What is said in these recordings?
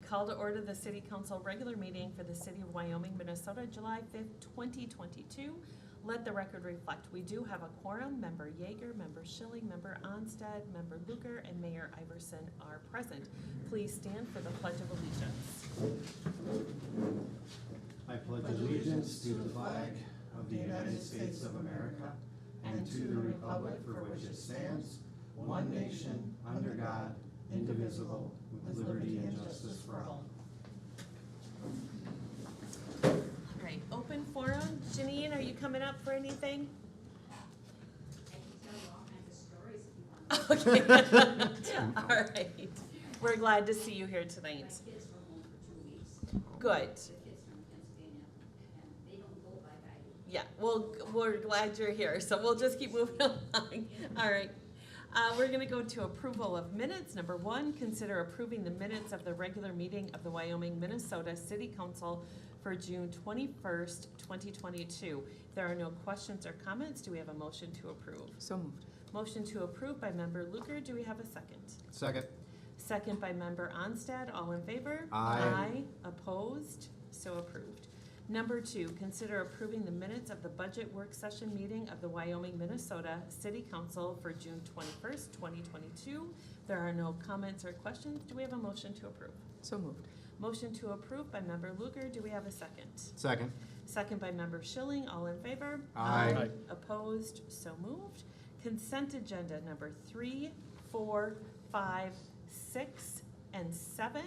call to order the City Council regular meeting for the City of Wyoming, Minnesota, July 5th, 2022. Let the record reflect, we do have a quorum. Member Yeager, Member Schilling, Member Onstad, Member Luker, and Mayor Iverson are present. Please stand for the Pledge of Allegiance. I pledge allegiance to the flag of the United States of America and to the republic for which it stands, one nation, under God, indivisible, with liberty and justice for all. All right, open forum. Janine, are you coming up for anything? I can tell you all kinds of stories if you want. Okay. All right. We're glad to see you here tonight. My kids were home for 2 weeks. Good. The kids from Pennsylvania, and they don't go by guided. Yeah, well, we're glad you're here, so we'll just keep moving along. All right. We're going to go to approval of minutes. Number 1, consider approving the minutes of the regular meeting of the Wyoming, Minnesota City Council for June 21st, 2022. If there are no questions or comments, do we have a motion to approve? So moved. Motion to approve by Member Luker. Do we have a second? Second. Second by Member Onstad. All in favor? Aye. Opposed? So approved. Number 2, consider approving the minutes of the budget work session meeting of the Wyoming, Minnesota City Council for June 21st, 2022. There are no comments or questions. Do we have a motion to approve? So moved. Motion to approve by Member Luker. Do we have a second? Second. Second by Member Schilling. All in favor? Aye. Aye. Opposed? So moved. Consent agenda number 3, 4, 5, 6, and 7.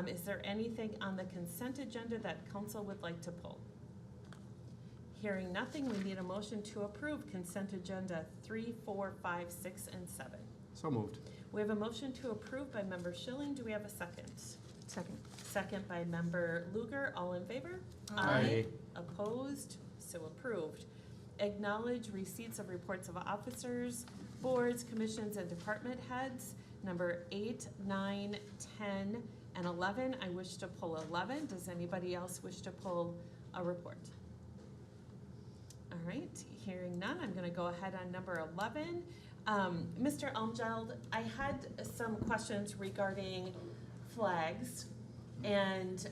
Is there anything on the consent agenda that council would like to pull? Hearing nothing, we need a motion to approve consent agenda 3, 4, 5, 6, and 7. So moved. We have a motion to approve by Member Schilling. Do we have a second? Second. Second by Member Luker. All in favor? Aye. Opposed? So approved. Acknowledge receipts of reports of officers, boards, commissions, and department heads. Number 8, 9, 10, and 11. I wish to pull 11. Does anybody else wish to pull a report? All right, hearing none, I'm going to go ahead on number 11. Mr. Elmgeld, I had some questions regarding flags and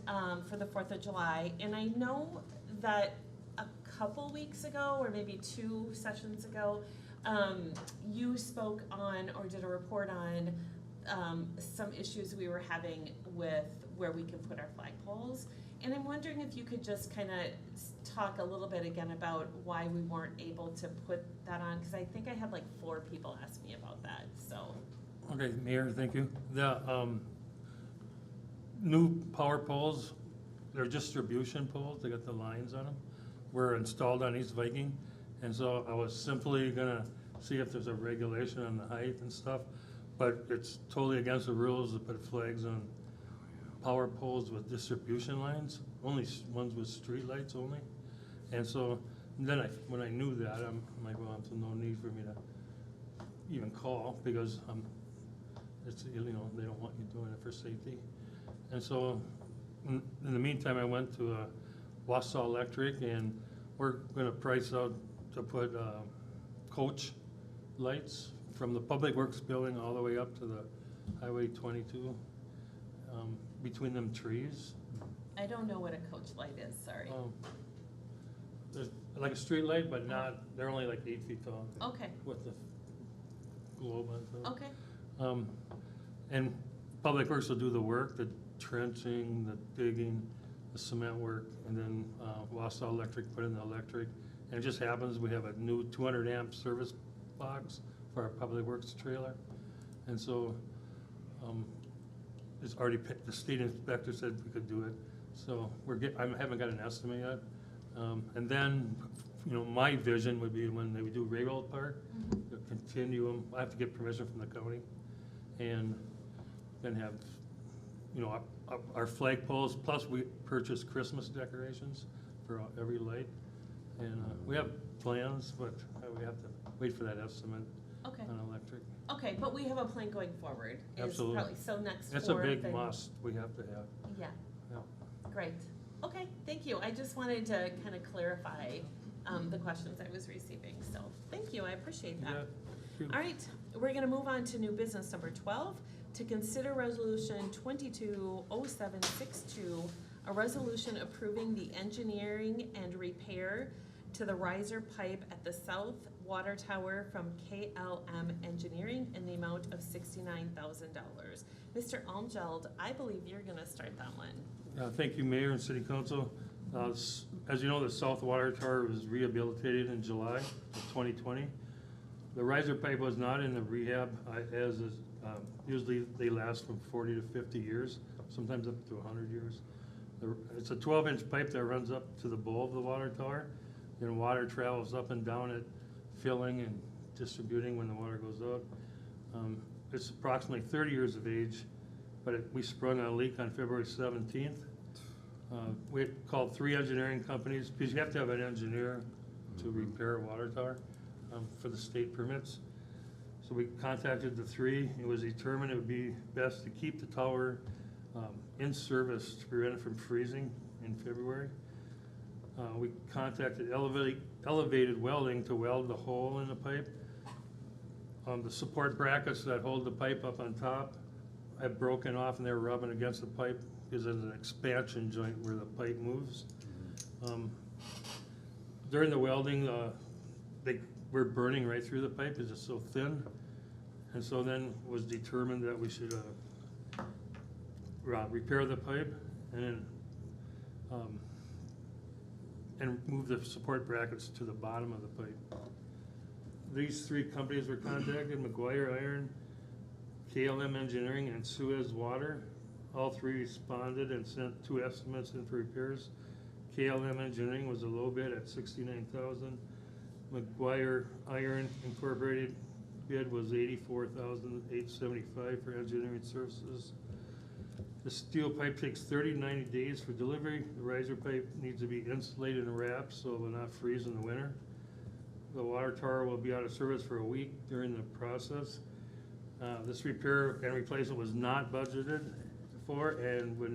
for the 4th of July, and I know that a couple weeks ago, or maybe 2 sessions ago, you spoke on or did a report on some issues we were having with where we can put our flagpoles. And I'm wondering if you could just kind of talk a little bit again about why we weren't able to put that on, because I think I had like 4 people ask me about that, so. Okay, Mayor, thank you. The new power poles, they're distribution poles, they got the lines on them, were installed on East Viking. And so I was simply gonna see if there's a regulation on the height and stuff, but it's totally against the rules to put flags on power poles with distribution lines, only ones with street lights only. And so then when I knew that, I'm like, well, there's no need for me to even call, because it's, you know, they don't want you doing it for safety. And so in the meantime, I went to Wausau Electric, and we're gonna price out to put coach lights from the Public Works building all the way up to the Highway 22, between them trees. I don't know what a coach light is, sorry. There's like a street light, but not, they're only like 8 feet tall. Okay, With the globe on top. okay, And Public Works will do the work, the trenching, the digging, the cement work, and then Wausau Electric put in the electric. And it just happens, we have a new 200 amp service box for our Public Works trailer. And so it's already picked, the state inspector said we could do it. So I haven't got an estimate yet. And then, you know, my vision would be when they would do Railroad Park, to continue them. I have to get permission from the county, and then have, you know, our flag poles, plus we purchase Christmas decorations for every light. And we have plans, but we have to wait for that estimate okay. on electric. Okay, but we have a plan going forward. Is Absolutely. probably- So next That's a 4th big and- must we have to have. Yeah. Yeah. Great. Okay, thank you. I just wanted to kind of clarify the questions I was receiving. So thank you, I appreciate that. Yeah. All right, we're going to move on to new business number 12, to consider resolution 220762, a resolution approving the engineering and repair to the riser pipe at the south water tower from KLM Engineering in the amount of $69,000. Mr. Almgeld, I believe you're gonna start that one. Thank you, Mayor and City Council. As you know, the South Water Tower was rehabilitated in July of 2020. The riser pipe was not in the rehab, as is, usually they last from 40 to 50 years, sometimes up to 100 years. It's a 12-inch pipe that runs up to the bowl of the water tower, and water travels up and down it, filling and distributing when the water goes out. It's approximately 30 years of age, but we sprung a leak on February 17th. We called 3 engineering companies, because you have to have an engineer to repair a water tower for the state permits. So we contacted the 3. It was determined it would be best to keep the tower in service to prevent it from freezing in February. We contacted elevated welding to weld the hole in the pipe. The support brackets that hold the pipe up on top have broken off and they're rubbing against the pipe because there's an expansion joint where the pipe moves. During the welding, they were burning right through the pipe because it's so thin. And so then was determined that we should repair the pipe and move the support brackets to the bottom of the pipe. These 3 companies were contacted: McGuire Iron, KLM Engineering, and Suez Water. All 3 responded and sent 2 estimates in for repairs. KLM Engineering was a low bid at $69,000. McGuire Iron Incorporated bid was $84,875 for engineering services. The steel pipe takes 30 to 90 days for delivery. The riser pipe needs to be insulated and wrapped so it will not freeze in the winter. The water tower will be out of service for a week during the process. This repair and replacement was not budgeted for and would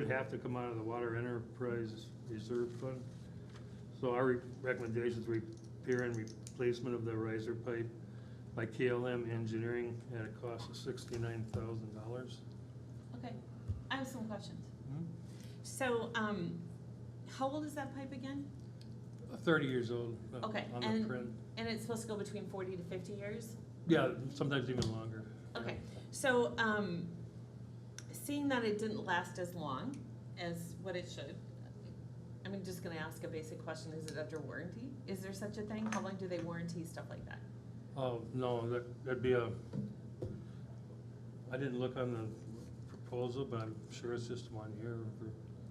have to come out of the Water Enterprise Reserve Fund. So our recommendations: repair and replacement of the riser pipe by KLM Engineering at a cost of $69,000. Okay, I have some questions. Hmm? So, how old is that pipe again? 30 years old Okay, on the print. and it's supposed to go between 40 to 50 years? Yeah, sometimes even longer. Okay, so, seeing that it didn't last as long as what it should, I'm just gonna ask a basic question: is it under warranty? Is there such a thing? How long do they warranty stuff like that? Oh, no, that'd be I didn't look on the proposal, but I'm sure it's just 1 year.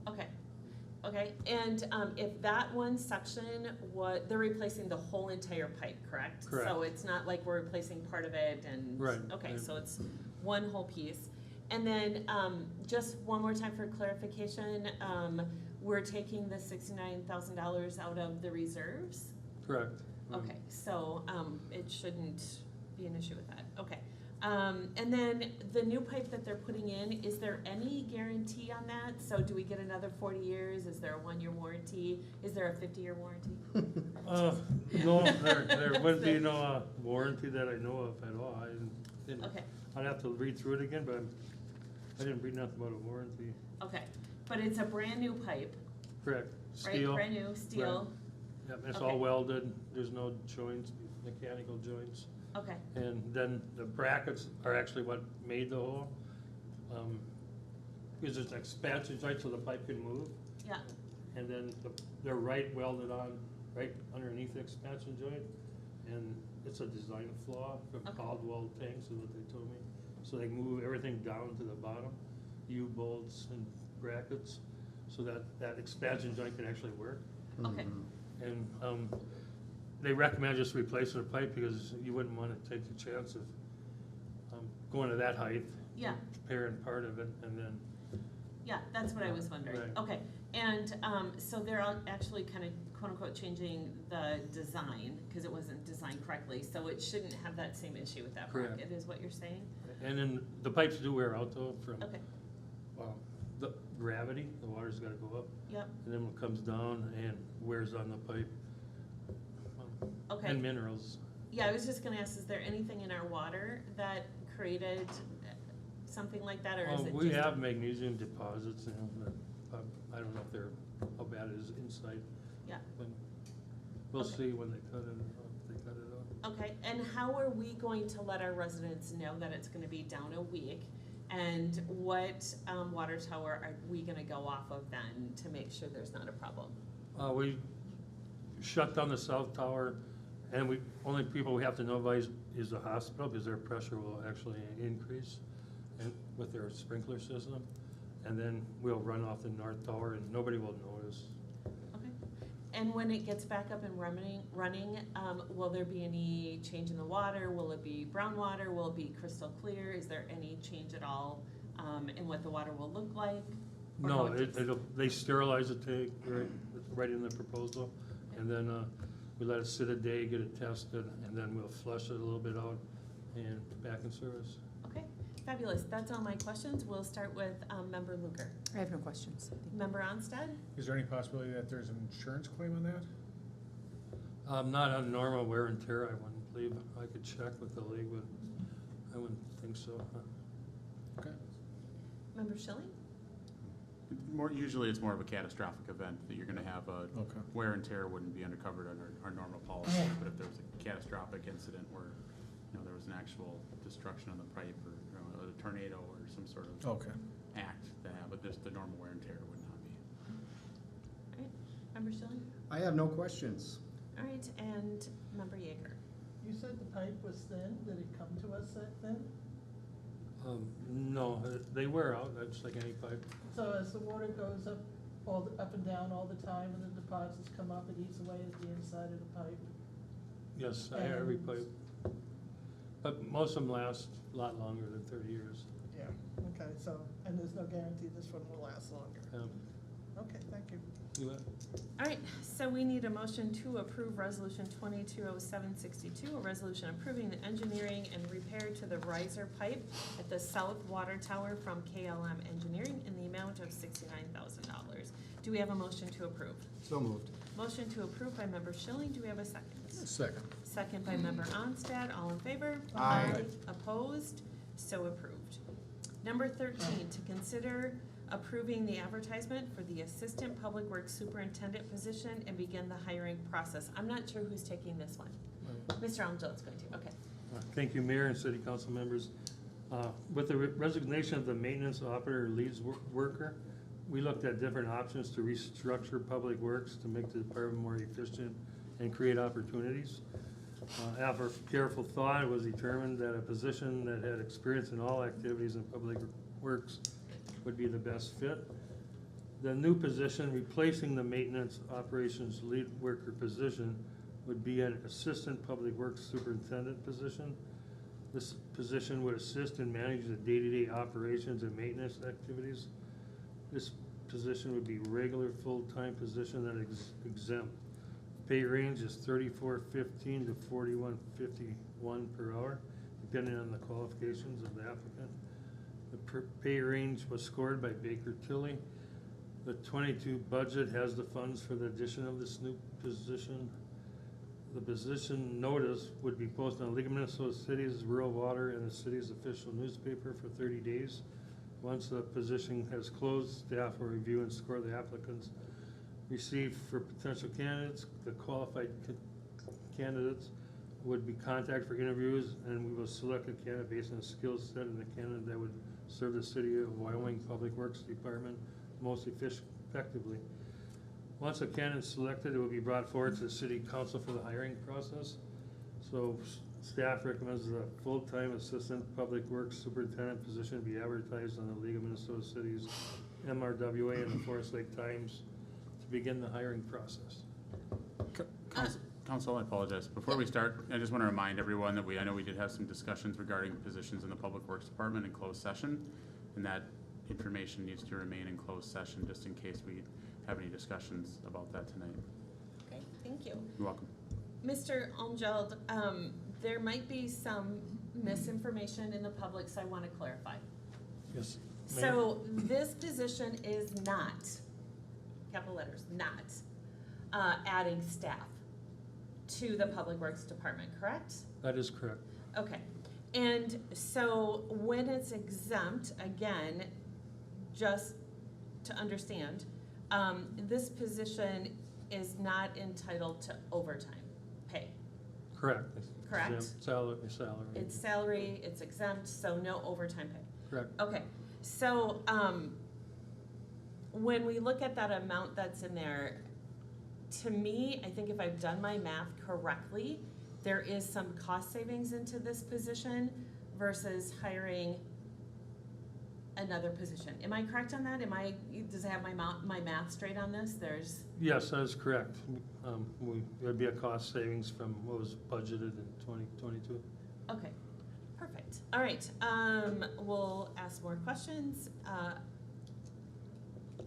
Okay, okay, and if that one section, they're replacing the whole entire pipe, correct? Correct. So it's not like we're replacing part of it and. Right. Okay, Right. so it's one whole piece. And then, just one more time for clarification, we're taking the $69,000 out of the reserves? Correct. Okay, so, it shouldn't be an issue with that, okay. And then the new pipe that they're putting in, is there any guarantee on that? So do we get another 40 years? Is there a 1-year warranty? Is there a 50-year warranty? No, there wouldn't be no warranty that I know of at all. Okay, I'd have to read through it again, but I didn't read nothing about a warranty. okay, but it's a brand-new pipe, Correct. right? Steel. Brand new, steel, Yep, it's Okay. all welded. There's no joints, mechanical joints. okay, And then the brackets are actually what made the hole. Because there's an expansion joint so the pipe can move. yeah, And then they're right welded on, right underneath the expansion joint. And it's a design flaw from Okay. Caldwell tanks is what they told me. So they move everything down to the bottom, U-bolts and brackets, so that that expansion joint can actually work. okay, And they recommend just replacing the pipe because you wouldn't want to take the chance of going to that height, yeah, repairing part of it, and then, yeah, that's what I was wondering. Right. Okay, and, so they're actually kind of quote-unquote changing the design, because it wasn't designed correctly, so it shouldn't have that same issue with that Correct. bracket, is what you're saying? and then the pipes do wear out though from Okay, the gravity. The water's got to go up, yep, and then when it comes down and wears on the pipe. okay. And minerals. Yeah, I was just gonna ask, is there anything in our water that created something like that, or is it We just? have magnesium deposits, you know, but I don't know if they're, how bad it is inside. Yeah. But we'll Okay. see when they cut it, if they cut it off. Okay, and how are we going to let our residents know that it's gonna be down a week? And what, water tower are we gonna go off of then to make sure there's not a problem? We shut down the south tower, and only people we have to notify is the hospital, because their pressure will actually increase and with their sprinkler system. And then we'll run off the north tower, and nobody will notice. Okay, and when it gets back up and running, will there be any change in the water? Will it be brown water? Will it be crystal clear? Is there any change at all, in what the water will look like? Or No, how it tastes? they sterilize the tank right in the proposal, and then, we let it sit a day, get it tested, and then we'll flush it a little bit out and back in service. Okay, fabulous. That's all my questions. We'll start with, Member Luker. I have no questions. Thank you. Member Onstad? Is there any possibility that there's an insurance claim on that? Not on normal wear and tear, I wouldn't believe. I could check with the league, but I wouldn't think so. Okay. Member Schilling? Usually it's more of a catastrophic event that you're gonna have a Okay. wear and tear wouldn't be uncovered under our normal policy, but if there was a catastrophic incident where, you know, there was an actual destruction of the pipe or, you know, a tornado or some sort of Okay. act that happened, but just the normal wear and tear would not be. All right, Member Schilling? I have no questions. All right, and Member Yeager? You said the pipe was thin, did it come to us that thin? No, they wear out, just like any pipe. So as the water goes up, up and down all the time and the deposits come up, it eats away at the inside of the pipe? Yes, every And- pipe. But most of them last a lot longer than 30 years. Yeah, okay, so, and there's no guarantee this one will last longer? Um, Okay, thank you. you bet. All right, so we need a motion to approve Resolution 220762, a resolution approving the engineering and repair to the riser pipe at the south water tower from KLM Engineering in the amount of $69,000. Do we have a motion to approve? So moved. Motion to approve by Member Schilling, do we have a second? Second. Second by Member Onstad, all in favor? Aye. Opposed? So approved. Number 13, to consider approving the advertisement for the Assistant Public Works Superintendent position and begin the hiring process. I'm not sure who's taking this one. Mr. Almjell's going to, okay. Thank you, Mayor and City Council members. With the resignation of the maintenance operator leads worker, we looked at different options to restructure Public Works to make the department more efficient and create opportunities. After careful thought, it was determined that a position that had experience in all activities in Public Works would be the best fit. The new position replacing the maintenance operations lead worker position would be an Assistant Public Works Superintendent position. This position would assist in managing the day-to-day operations and maintenance activities. This position would be regular full-time position that exempt. Pay range is $34.15 to $41.51 per hour, depending on the qualifications of the applicant. The pay range was scored by Baker Tilly. The 22 budget has the funds for the addition of this new position. The position notice would be posted on League of Minnesota Cities, Rural Water, and the city's official newspaper for 30 days. Once the position has closed, staff will review and score the applicants received for potential candidates. The qualified candidates would be contacted for interviews, and we will select a candidate based on the skill set and the candidate that would serve the City of Wyoming Public Works Department most effectively. Once a candidate is selected, it will be brought forward to the City Council for the hiring process. So staff recommends that a full-time Assistant Public Works Superintendent position be advertised on the League of Minnesota Cities, MRWA, and the Forest Lake Times to begin the hiring process. Council, I apologize. Before we start, I just want to remind everyone that I know we did have some discussions regarding positions in the Public Works Department in closed session, and that information needs to remain in closed session just in case we have any discussions about that tonight. Okay, thank you. You're welcome. Mr. Almjeld, there might be some misinformation in the public, so I want to clarify. Yes, Mayor? So this position is not, capital letters, not, adding staff to the Public Works Department, correct? That is correct. Okay, And so when it's exempt, again, just to understand, this position is not entitled to overtime pay. Correct. It's Correct. exempt salary. It's salary, it's exempt, so no overtime pay. Correct. Okay, so, when we look at that amount that's in there, to me, I think if I've done my math correctly, there is some cost savings into this position versus hiring another position. Am I correct on that? Does it have my math straight on this? Yes, that is correct. There'd be a cost savings from what was budgeted in 2022. Okay, perfect. All right, we'll ask more questions.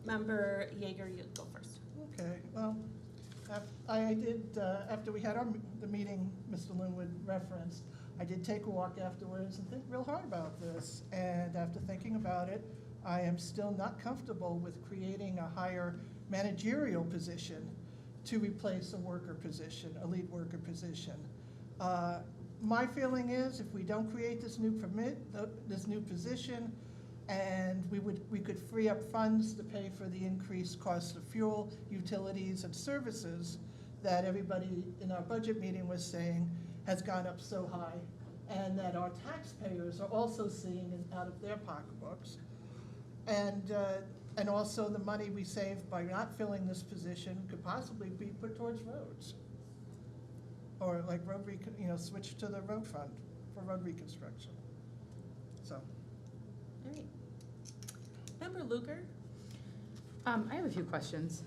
Member Yeager, you go first. Okay, well, I did, after we had the meeting Mr. Linwood referenced, I did take a walk afterwards and think real hard about this. And after thinking about it, I am still not comfortable with creating a higher managerial position to replace a worker position, a lead worker position. My feeling is if we don't create this new this new position, and we could free up funds to pay for the increased cost of fuel, utilities, and services that everybody in our budget meeting was saying has gone up so high, and that our taxpayers are also seeing out of their pocketbooks. And also the money we save by not filling this position could possibly be put towards roads. Or like switch to the road fund for road reconstruction. So. All right. Member Luker? I have a few questions.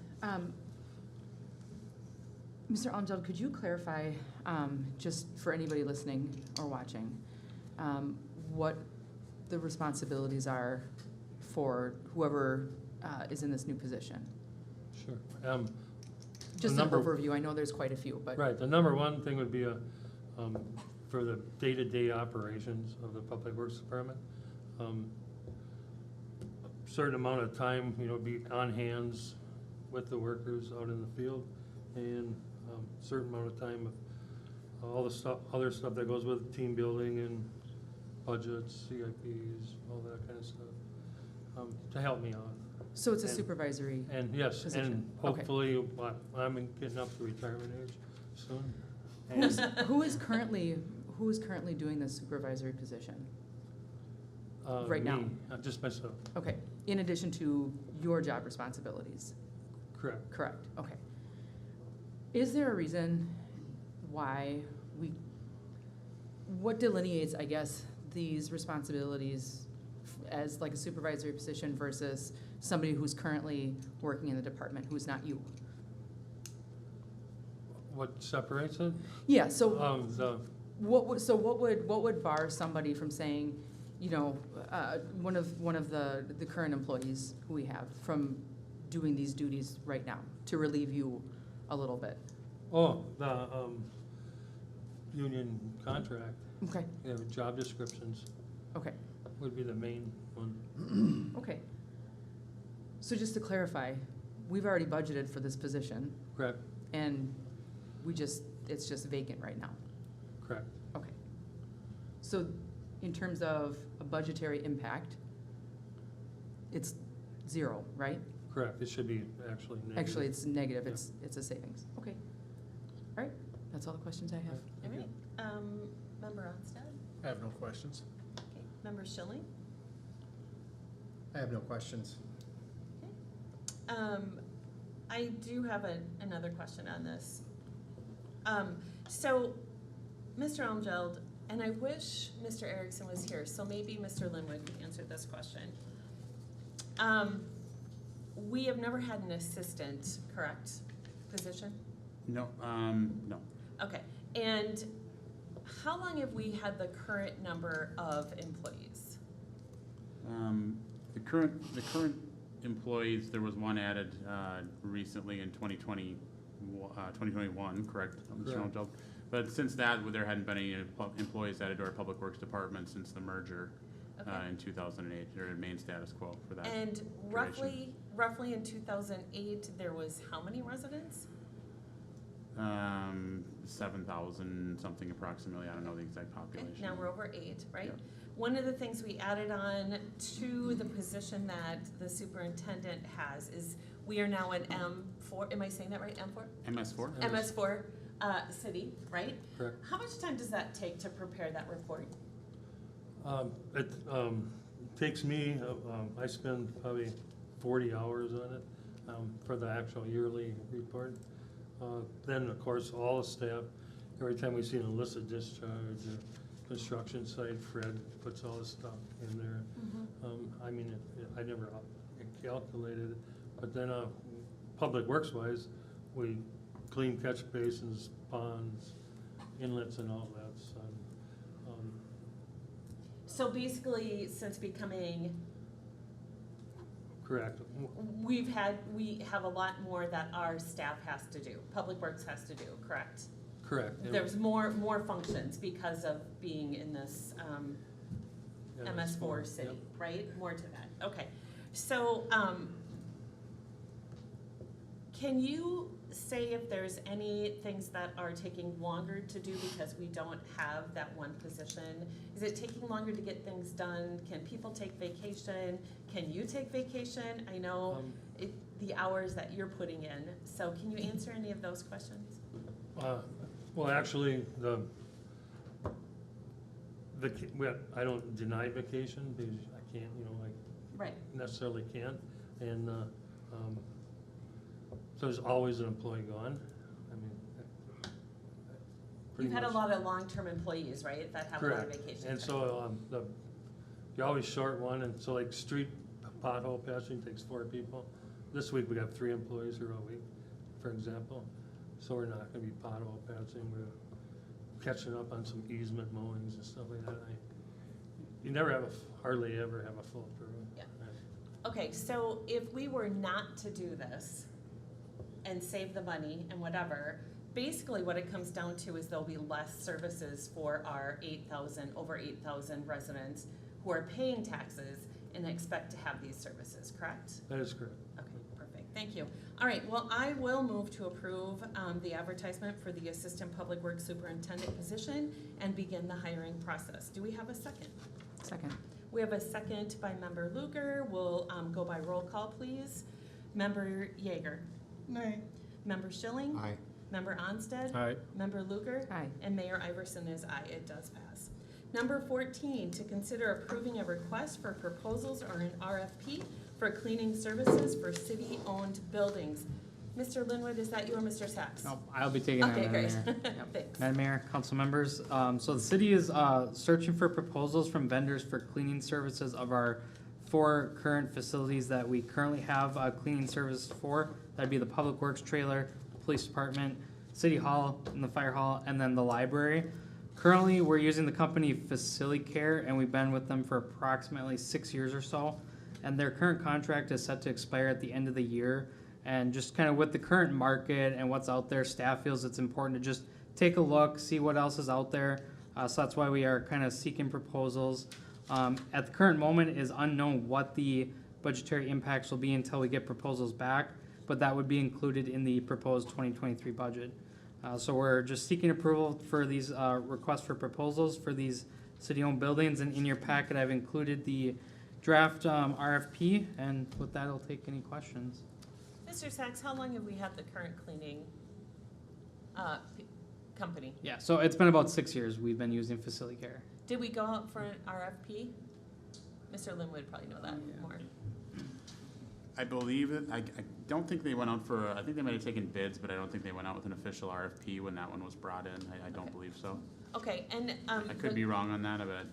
Mr. Almgeld, could you clarify, just for anybody listening or watching, what the responsibilities are for whoever is in this new position? Sure. Just an overview. I know there's quite a few, but. Right, the number one thing would be for the day-to-day operations of the Public Works Department. Certain amount of time, be on hands with the workers out in the field, and certain amount of time of all the stuff, other stuff that goes with team building and budgets, CIPs, all that kind of stuff, to help me out. So it's a And- supervisory. And yes, Position. and Okay. hopefully, I'm getting up to retirement age soon. Who is currently doing this supervisory position? Right now? Me, just myself, Okay, in addition to your job responsibilities? correct. Correct, okay. Is there a reason why what delineates, I guess, these responsibilities as like a supervisory position versus somebody who's currently working in the department who's not you? What separates it? Yeah, so The what would bar somebody from saying, one of the current employees who we have from doing these duties right now to relieve you a little bit? the union contract, Okay, job descriptions okay, would be the main one. okay. So just to clarify, we've already budgeted for this position Correct, and it's just vacant right now. correct. Okay. So in terms of a budgetary impact, it's zero, right? Correct, it should be actually negative. Actually, it's negative, Yeah. it's a savings. Okay. All right, that's all the questions I have. Right, All thank you. right, Member Onstad? I have no questions. Okay, Member Schilling? I have no questions. I do have another question on this. So, Mr. Almgeld, and I wish Mr. Erickson was here, so maybe Mr. Linwood can answer this question. We have never had an assistant, correct, position? No, no. Okay, and how long have we had the current number of employees? The current employees, there was one added recently in 2021, correct, Mr. Correct. Almgeld? But since that, there hadn't been any employees added to our Public Works Department since the merger Okay. in 2008. There remained status quo for that. And roughly in 2008, there was how many residents? 7,000 something approximately, I don't know the exact Okay, population. now we're over 8, right? Yep. One of the things we added on to the position that the superintendent has is we are now an M4, am I saying that right, M4? MS4? MS4 city, right? Correct. How much time does that take to prepare that report? It takes me, I spend probably 40 hours on it for the actual yearly report. Then, of course, all the staff, every time we see an illicit discharge or construction site, Fred puts all this stuff in there. I mean, I never calculated it, but then Public Works wise, we clean catch basins, ponds, inlets and outlets. So basically, since becoming, Correct. we have a lot more that our staff has to do, Public Works has to do, correct? Correct. And There's more functions because of being in this MS4 city, Yep. right? More to that, okay. So, can you say if there's any things that are taking longer to do because we don't have that one position? Is it taking longer to get things done? Can people take vacation? Can you take vacation? I know the hours that you're putting in, so can you answer any of those questions? Well, actually, I don't deny vacation because I can't, Right. I necessarily can't. And so there's always an employee gone. I mean, pretty You've had a much. lot of long-term employees, right, that have a lot of Correct. vacation And time. so you always short one, and so like street pothole patching takes 4 people. This week we got 3 employees here all week, for example. So we're not gonna be pothole patching, we're catching up on some easement mowings and stuff like that. You never hardly ever have a full crew. Yeah. Okay, so if we were not to do this and save the money and whatever, basically what it comes down to is there'll be less services for our over 8,000 residents who are paying taxes and expect to have these services, correct? That is correct. Okay, perfect, thank you. All right, well, I will move to approve the advertisement for the Assistant Public Works Superintendent position and begin the hiring process. Do we have a second? Second. We have a second by Member Luger. We'll go by roll call, please. Member Yeager. Nay. Member Schilling. Aye. Member Onstead. Aye. Member Luger. Aye. And Mayor Iverson is aye. It does pass. Number 14, to consider approving a request for proposals or an RFP for cleaning services for city-owned buildings. Mr. Linwood, is that you or Mr. Sachs? No, I'll be taking that, Okay, Madam great. Mayor. Thanks. Madam Mayor, council members, so the city is searching for proposals from vendors for cleaning services of our 4 current facilities that we currently have cleaning service for. That'd be the Public Works trailer, the police department, city hall, and the fire hall, and then the library. Currently, we're using the company FaciliCare, and we've been with them for approximately 6 years or so. And their current contract is set to expire at the end of the year. And just kind of with the current market and what's out there, staff feels it's important to just take a look, see what else is out there. So that's why we are kind of seeking proposals. At the current moment, it is unknown what the budgetary impacts will be until we get proposals back, but that would be included in the proposed 2023 budget. So we're just seeking approval for these requests for proposals for these city-owned buildings. And in your packet, I've included the draft RFP, and with that, I'll take any questions. Mr. Sachs, how long have we had the current cleaning company? Yeah, so it's been about 6 years we've been using FaciliCare. Did we go out for an RFP? Mr. Lynn would probably know that more. I believe it, I don't think they went out for, I think they might have taken bids, but I don't think they went out with an official RFP when that one was brought in. I don't believe so. Okay, and I could be wrong on that, but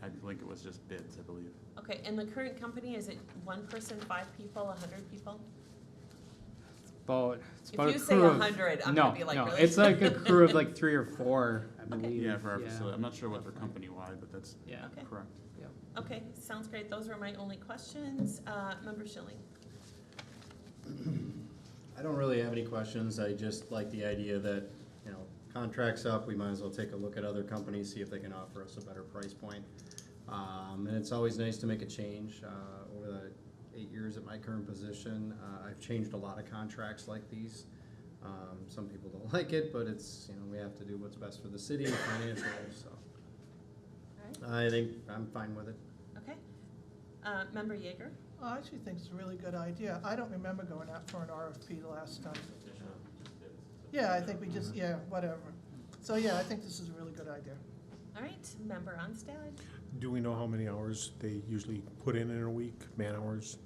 I think it was just bids, I believe. okay, and the current company, is it 1 person, 5 people, 100 people? It's If about you a say crew of- 100, I'm no, gonna be like, no, really? it's like a crew of like 3 or 4, I Okay. believe. Yeah, for our facility, I'm not sure what they're company-wide, but that's Yeah. Okay. correct. Okay, sounds great. Those were my only questions. Member Schilling. I don't really have any questions. I just like the idea that, contract's up, we might as well take a look at other companies, see if they can offer us a better price point. And it's always nice to make a change. Over the 8 years at my current position, I've changed a lot of contracts like these. Some people don't like it, but it's, we have to do what's best for the city financially, so. All right, I think I'm fine with it. okay. Member Yeager? I actually think it's a really good idea. I don't remember going out for an RFP the last time. Yeah, I think we just, yeah, whatever. So, yeah, I think this is a really good idea. All right, Member Onstad? Do we know how many hours they usually put in a week, man hours?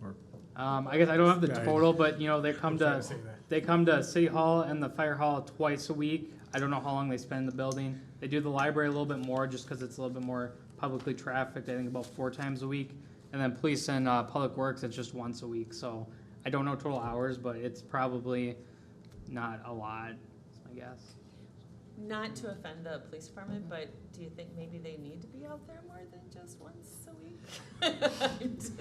Or I guess I don't have the Yeah, total, but they I'm come trying to, say that. they come to City Hall and the Fire Hall twice a week. I don't know how long they spend in the building. They do the library a little bit more just because it's a little bit more publicly trafficked, I think about 4 times a week. And then police and public works, it's just once a week. So I don't know total hours, but it's probably not a lot, is my guess. Not to offend the police department, but do you think maybe they need to be out there more than just once a week? Just-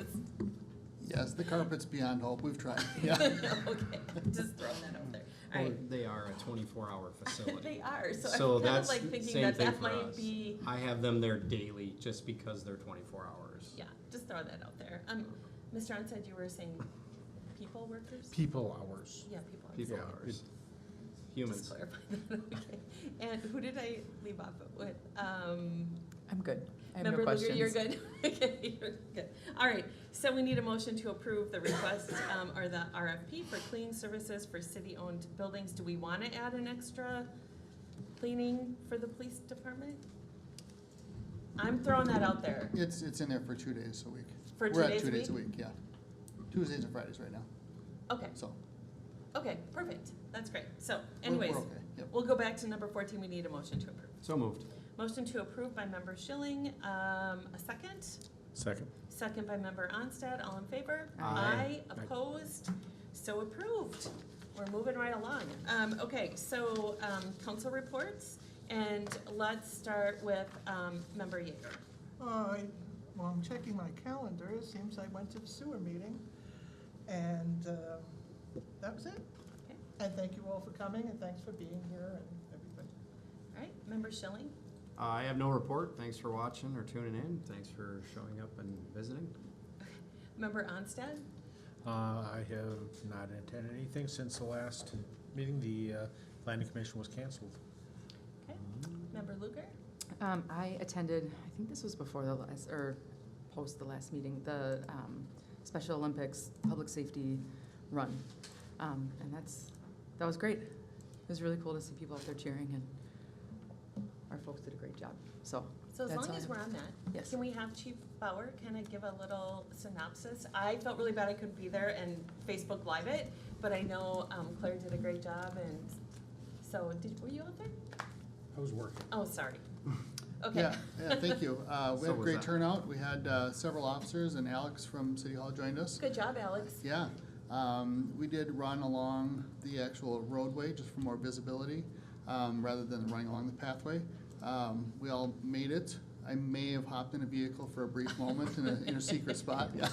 Yes, the carpet's beyond hope, we've tried, yeah. Okay, just throwing that out there. All right, They are a 24-hour facility. they are, so So I'm kind of that's like thinking same that thing that for might us. be, I have them there daily just because they're 24 hours. yeah, just throw that out there. Mr. Onstad, you were saying people workers? People hours. Yeah, people. People Yeah, hours. Just Humans. clarify that, okay. And who did I leave off with? I'm good. I have no Member Luger, questions. you're good? Okay, you're good. All right, so we need a motion to approve the request, or the RFP for cleaning services for city-owned buildings. Do we want to add an extra cleaning for the police department? I'm throwing that out there. It's in there for 2 days a week. For 2 We're at days a 2 days a week? week, yeah. Tuesdays and Fridays right now, Okay, so. okay, perfect. That's great. So we're anyways, okay, yep. we'll go back to number 14. We need a motion to approve. So moved. Motion to approve by Member Schilling. A second? Second. Second by Member Onstad. All in favor? Aye. Opposed? So approved. We're moving right along. Okay, so council reports, and let's start with Member Yeager. Well, I'm checking my calendar, it seems I went to the sewer meeting, and that was it. Okay. And thank you all for coming, and thanks for being here and everything. All right, Member Schilling. I have no report. Thanks for watching or tuning in. Thanks for showing up and visiting. Member Onstad. I have not attended anything since the last meeting. The planning commission was canceled. Okay. Member Luger. I attended, I think this was before the last, or post the last meeting, the Special Olympics Public Safety Run. And that was great. It was really cool to see people out there cheering, and our folks did a great job, so. So as that's long all I as have. we're on that, Yes. can we have Chief Bauer kind of give a little synopsis? I felt really bad I couldn't be there and Facebook Live it, but I know Claire did a great job, and so, were you out there? I was working. Oh, sorry. Okay. Yeah, thank you. We So had a was great that. turnout. We had several officers, and Alex from City Hall joined us. Good job, Alex. Yeah, we did run along the actual roadway just for more visibility, rather than running along the pathway. We all made it. I may have hopped in a vehicle for a brief moment in a secret spot, yeah.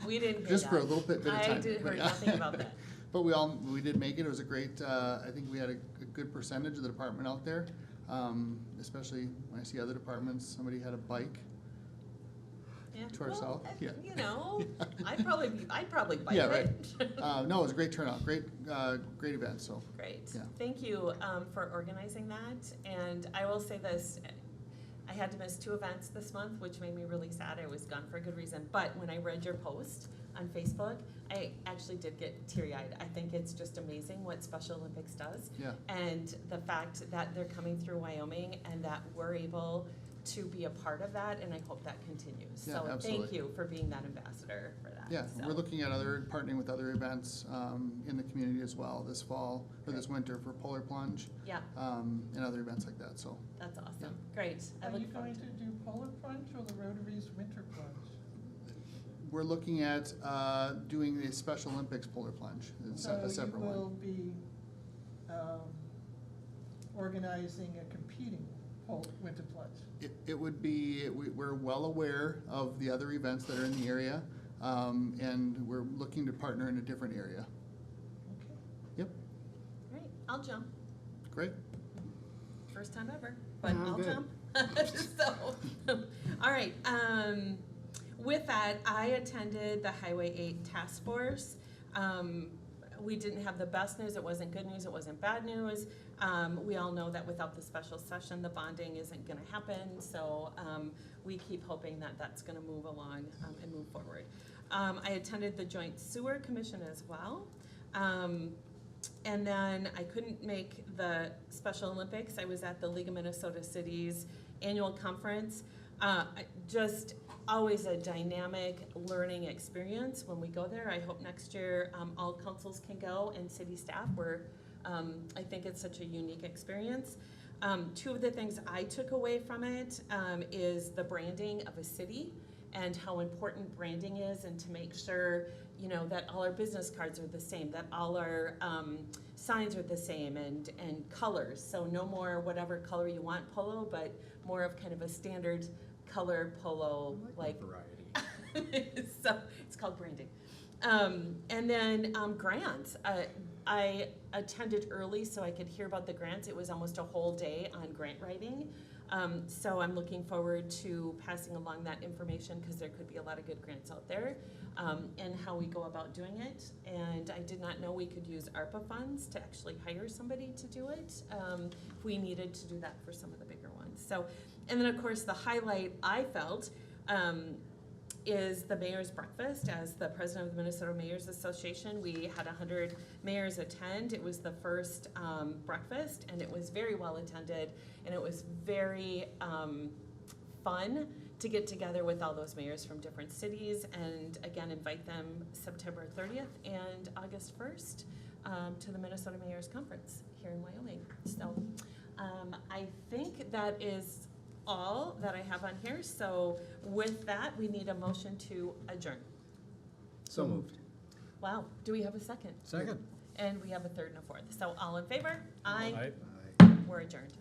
We didn't hear Just for a that. little bit of time. I heard but yeah. nothing about that. But we did make it. It was a great, I think we had a good percentage of the department out there. Especially when I see other departments, somebody had a bike. Yeah. To our Well, south, yeah. You know, I'd probably bike Yeah, it. right. No, it was a great turnout, great event, so. Great. Yeah. Thank you for organizing that. And I will say this, I had to miss 2 events this month, which made me really sad. I was gone for a good reason. But when I read your post on Facebook, I actually did get teary-eyed. I think it's just amazing what Special Olympics does. Yeah. And the fact that they're coming through Wyoming and that we're able to be a part of that, and I hope that continues. Yeah, So thank absolutely. you for being that ambassador for that. Yeah, So, we're looking at partnering with other events in the community as well this fall, or this winter for Polar Plunge, Yeah, and other events like that, so. that's awesome. Great. I Are look you forward going to do Polar Plunge or the Rotary's Winter Plunge? We're looking at doing the Special Olympics Polar Plunge, it's a separate So you will one. be organizing a competing Winter Plunge? It would be, we're well aware of the other events that are in the area, and we're looking to partner in a different area. Okay. Yep, All right, I'll jump. great. First time ever, but Oh, I'll good. jump. So, all right. With that, I attended the Highway 8 Task Force. we didn't have the best news, it wasn't good news, it wasn't bad news. We all know that without the special session, the bonding isn't gonna happen, so we keep hoping that that's gonna move along and move forward. I attended the Joint Sewer Commission as well. And then I couldn't make the Special Olympics. I was at the League of Minnesota Cities annual conference. Just always a dynamic learning experience when we go there. I hope next year all councils can go and city staff. I think it's such a unique experience. Two of the things I took away from it is the branding of a city and how important branding is, and to make sure, you know, that all our business cards are the same, that all our signs are the same, and colors. So no more whatever color you want polo, but more of kind of a standard color polo, like Variety. so it's called branding. And then grants. I attended early so I could hear about the grants. It was almost a whole day on grant writing. So I'm looking forward to passing along that information, because there could be a lot of good grants out there, and how we go about doing it. And I did not know we could use ARPA funds to actually hire somebody to do it, if we needed to do that for some of the bigger ones. So, and then of course the highlight I felt is the mayor's breakfast. As the president of the Minnesota Mayors Association, we had 100 mayors attend. It was the first breakfast, and it was very well attended, and it was very fun to get together with all those mayors from different cities, and again, invite them September 30th and August 1st to the Minnesota Mayors Conference here in Wyoming. So I think that is all that I have on here. So with that, we need a motion to adjourn. So moved. Wow, do we have a second? Second. And we have a third and a fourth. So all in favor? Aye. Aye. We're adjourned.